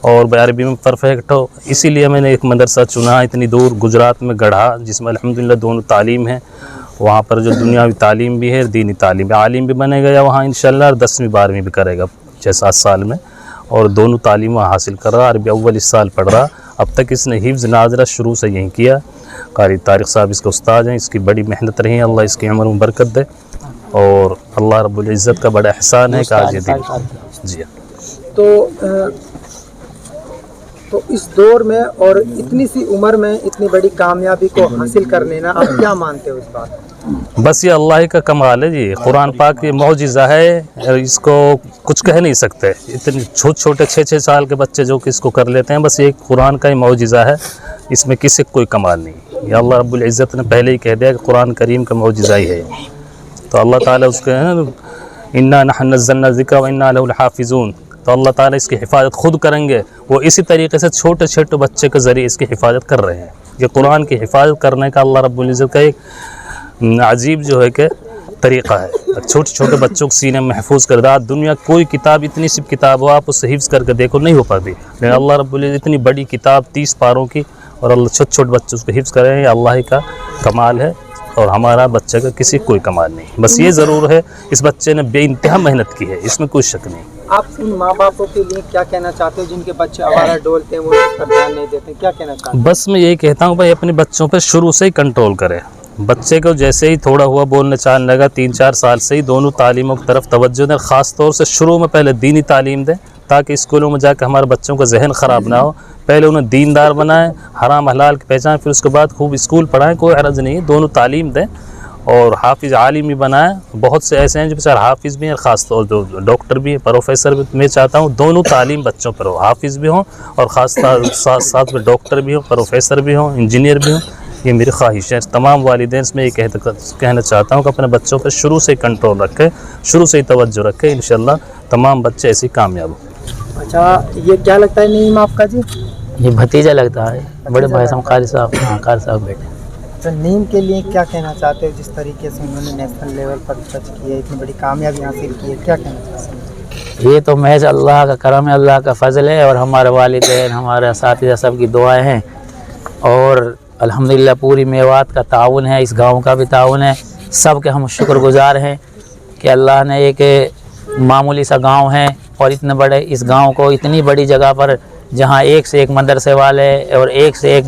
اور عربی میں پرفیکٹ ہو. اسی لیے میں نے ایک مدرسہ چنا اتنی دور گجرات میں گڑھا, جس میں الحمدللہ دونوں تعلیم ہے. وہاں پر جو دنیاوی تعلیم بھی ہے, دینی تعلیم بھی, عالم بھی بنے گا یا وہاں انشاءاللہ, اور 10ویں 12ویں بھی کرے گا 6-7 سال میں, اور دونوں تعلیم وہاں حاصل کر رہا. عربی اول اس سال پڑھ رہا. اب تک اس نے حفظ ناظرہ شروع سے یہیں کیا. قاری طارق صاحب اس کے استاد ہیں. اس کی بڑی محنت رہی ہے, اللہ اس کی عمر میں برکت دے, اور اللہ رب العزت کا بڑا احسان ہے کہ آج یہ دن. جی تو اس دور میں اور اتنی سی عمر میں اتنی بڑی کامیابی کو حاصل کر لینا, آپ کیا مانتے ہو اس بات؟ بس یہ اللہ کا کمال ہے جی. قرآن پاک یہ معجزہ ہے, اس کو کچھ کہہ نہیں سکتے. اتنے چھوٹے 6-6 سال کے بچے جو کہ اس کو کر لیتے ہیں, بس یہ قرآن کا ہی معجزہ ہے. اس میں کسی کوئی کمال نہیں. یہ اللہ رب العزت نے پہلے ہی کہہ دیا کہ قرآن کریم کا معجزہ ہی ہے. تو اللہ تعالیٰ اس کے انا نحن نزلنا الذکر وانا لہ لحافظون, تو اللہ تعالیٰ اس کی حفاظت خود کریں گے. وہ اسی طریقے سے چھوٹے چھوٹے بچے کے ذریعے اس کی حفاظت کر رہے ہیں. یہ قرآن کی حفاظت کرنے کا اللہ رب العزت کا ایک عجیب جو ہے کہ طریقہ ہے. چھوٹے چھوٹے بچوں کو سینے میں محفوظ کر دیا. دنیا کوئی کتاب, اتنی سی کتاب ہو, آپ اسے حفظ کر کے دیکھو, نہیں ہو پاتی. لیکن اللہ رب العزت اتنی بڑی کتاب 30 پاروں کی, اور اللہ چھوٹے چھوٹے بچوں کو حفظ کرے ہیں. یہ اللہ کا کمال ہے, اور ہمارا بچے کا کسی کوئی کمال نہیں. بس یہ ضرور ہے اس بچے نے بے انتہا محنت کی ہے, اس میں کوئی شک نہیں. آپ ان ماں باپوں کے لیے کیا کہنا چاہتے ہو جن کے بچے آوارہ ڈولتے ہیں, وہ اس پر دھیان نہیں دیتے, کیا کہنا چاہتے ہیں؟ بس میں یہی کہتا ہوں بھائی اپنے بچوں پہ شروع سے ہی کنٹرول کرے. بچے کو جیسے ہی تھوڑا ہوا بولنے چالنے لگا 3-4 سال سے ہی دونوں تعلیموں کی طرف توجہ دیں. خاص طور سے شروع میں پہلے دینی تعلیم دیں, تاکہ اسکولوں میں جا کے ہمارے بچوں کا ذہن خراب نہ ہو. پہلے انہیں دیندار بنائیں, حرام حلال کی پہچان, پھر اس کے بعد خوب اسکول پڑھائیں, کوئی حرج نہیں ہے. دونوں تعلیم دیں, اور حافظ عالم بھی بنائیں. بہت سے ایسے ہیں جو بیچارے حافظ بھی ہیں, اور خاص طور جو ڈاکٹر بھی ہیں, پروفیسر بھی. میں چاہتا ہوں دونوں تعلیم بچوں پر ہو, حافظ بھی ہوں اور خاص ساتھ میں ڈاکٹر بھی ہوں, پروفیسر بھی ہوں, انجینئر بھی ہوں. یہ میری خواہش ہے. تمام والدین میں یہ کہنا چاہتا ہوں کہ اپنے بچوں پر شروع سے کنٹرول رکھیں, شروع سے ہی توجہ رکھیں. انشاءاللہ تمام بچے ایسے کامیاب ہوں. اچھا, یہ کیا لگتا ہے نعیم آپ کا جی؟ یہ بھتیجا لگتا ہے, بڑے بھائی صاحب قاری صاحب. ہاں, قاری صاحب بیٹے. تو نعیم کے لیے کیا کہنا چاہتے ہو؟ جس طریقے سے انہوں نے نیشنل لیول پر ٹچ کی ہے, اتنی بڑی کامیابی حاصل کی ہے, کیا کہنا چاہتے ہیں؟ یہ تو محض اللہ کا کرم ہے, اللہ کا فضل ہے, اور ہمارے والدین, ہمارے اساتذہ سب کی دعائیں ہیں, اور الحمدللہ پوری میوات کا تعاون ہے, اس گاؤں کا بھی تعاون ہے. سب کے ہم شکر گزار ہیں کہ اللہ نے ایک معمولی سا گاؤں ہے, اور اتنے بڑے اس گاؤں کو اتنی بڑی جگہ پر, جہاں ایک سے ایک مدرسے والے اور ایک سے ایک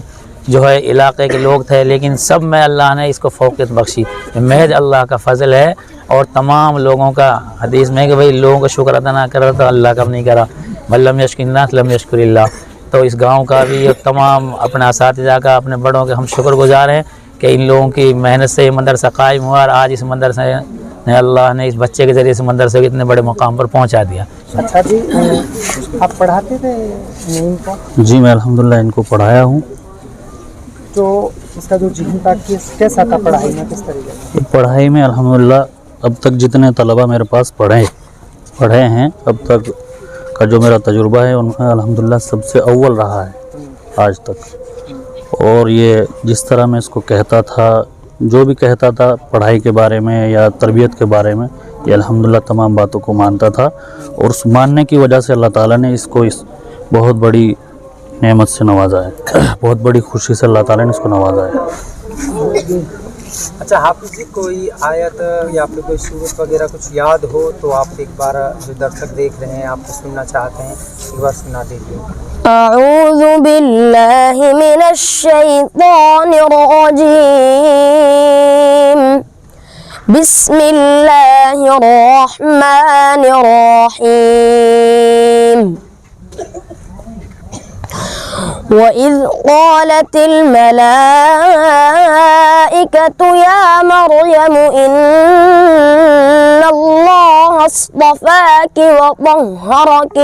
جو ہے علاقے کے لوگ تھے, لیکن سب میں اللہ نے اس کو فوقیت بخشی. محض اللہ کا فضل ہے, اور تمام لوگوں کا حدیث میں کہ بھئی لوگوں کا شکر ادا نہ کرا تو اللہ کا نہیں کرا. لم یشکر الناس لم یشکر اللہ. تو اس گاؤں کا بھی, تمام اپنے اساتذہ کا, اپنے بڑوں کے ہم شکر گزار ہیں کہ ان لوگوں کی محنت سے یہ مدرسہ قائم ہوا, اور آج اس مدرسے نے اللہ نے اس بچے کے ذریعے سے مدرسے کو اتنے بڑے مقام پر پہنچا دیا. اچھا جی, آپ پڑھاتے تھے نعیم کو؟ جی میں الحمدللہ ان کو پڑھایا ہوں. تو اس کا جو ذہن تھا کیسا تھا پڑھائی میں, کس طریقے سے؟ پڑھائی میں الحمدللہ اب تک جتنے طلبہ میرے پاس پڑھے ہیں, اب تک کا جو میرا تجربہ ہے ان میں الحمدللہ سب سے اول رہا ہے آج تک. اور یہ جس طرح میں اس کو کہتا تھا, جو بھی کہتا تھا پڑھائی کے بارے میں یا تربیت کے بارے میں, یہ الحمدللہ تمام باتوں کو مانتا تھا. اور اس ماننے کی وجہ سے اللہ تعالیٰ نے اس کو اس بہت بڑی نعمت سے نوازا ہے, بہت بڑی خوشی سے اللہ تعالیٰ نے اس کو نوازا ہے. اچھا حافظ جی, کوئی آیت یا پھر کوئی سورت وغیرہ کچھ یاد ہو تو آپ ایک بار, جو درشک دیکھ رہے ہیں آپ کو سننا چاہتے ہیں, ایک بار سنا دیجیے. اعوذ باللہ من الشیطان الرجیم, بسم اللہ الرحمن الرحیم. وَإِذْ قَالَتِ الْمَلَائِكَةُ يَا مَرْيَمُ إِنَّ اللَّهَ اصْطَفَاكِ وَطَهَّرَكِ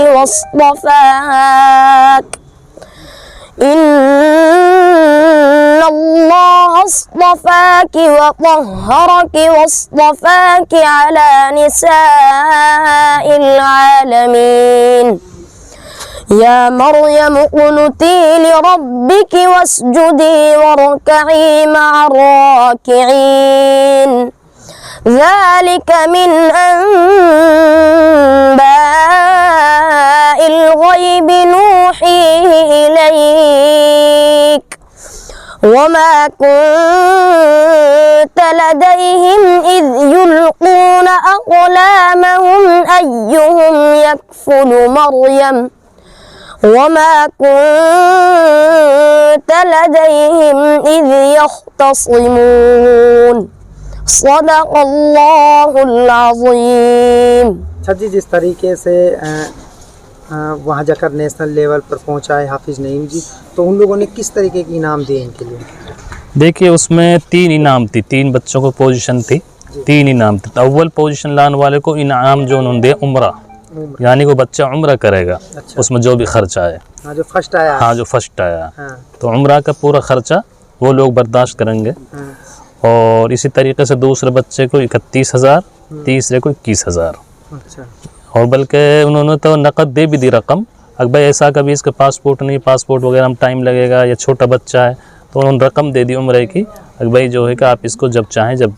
واصطفاك على نساء العالمين. يا مريم اقنتي لربك واسجدي واركعي مع الراكعين. ذلك من أنباء الغيب نوحيه وما كنت لديهم إذ يلقون أقلامهم أيهم يكفل مريم وما كنت لديهم إذ يختصمون صدق الله العظيم. اچھا جی، جس طریقے سے وہاں جا کر نیشنل لیول پر پہنچا ہے حافظ نعیم جی، تو ان لوگوں نے کس طریقے کے انعام دیے ان کے لیے؟ دیکھیے اس میں 3 انعام تھی، 3 بچوں کو پوزیشن تھی، 3 انعام تھے. اول پوزیشن لانے والے کو انعام جو انہوں نے دیا عمرہ، یعنی وہ بچہ عمرہ کرے گا، اس میں جو بھی خرچہ ہے، ہاں جو فرسٹ آیا ہے. ہاں جو فرسٹ آیا ہاں تو عمرہ کا پورا خرچہ وہ لوگ برداشت کریں گے. ہاں. اور اسی طریقے سے دوسرے بچے کو 31,000، تیسرے کو 21,000. اچھا اور بلکہ انہوں نے تو نقد دے بھی دی رقم. اگر بھائی ایسا کبھی اس کا پاسپورٹ نہیں، پاسپورٹ وغیرہ میں ٹائم لگے گا یا چھوٹا بچہ ہے تو انہوں نے رقم دے دی عمرے کی. اگر بھائی جو ہے کہ آپ اس کو جب چاہیں جب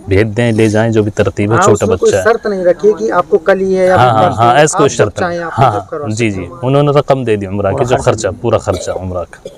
بھیج دیں، لے جائیں، جو بھی ترتیب ہے، ہاں، چھوٹا اس میں کوئی بچہ ہے. شرط نہیں رکھی کہ آپ کو کل ہی ہے یا ہاں پھر ہاں پرسوں، ہاں ایسا کوئی آپ جب شرط چاہیں نہیں. آپ ہاں جب کروا جی سکتے جی ہیں. انہوں نے رقم دے دی عمرہ کی، جو خرچہ پورا خرچہ عمرہ کا.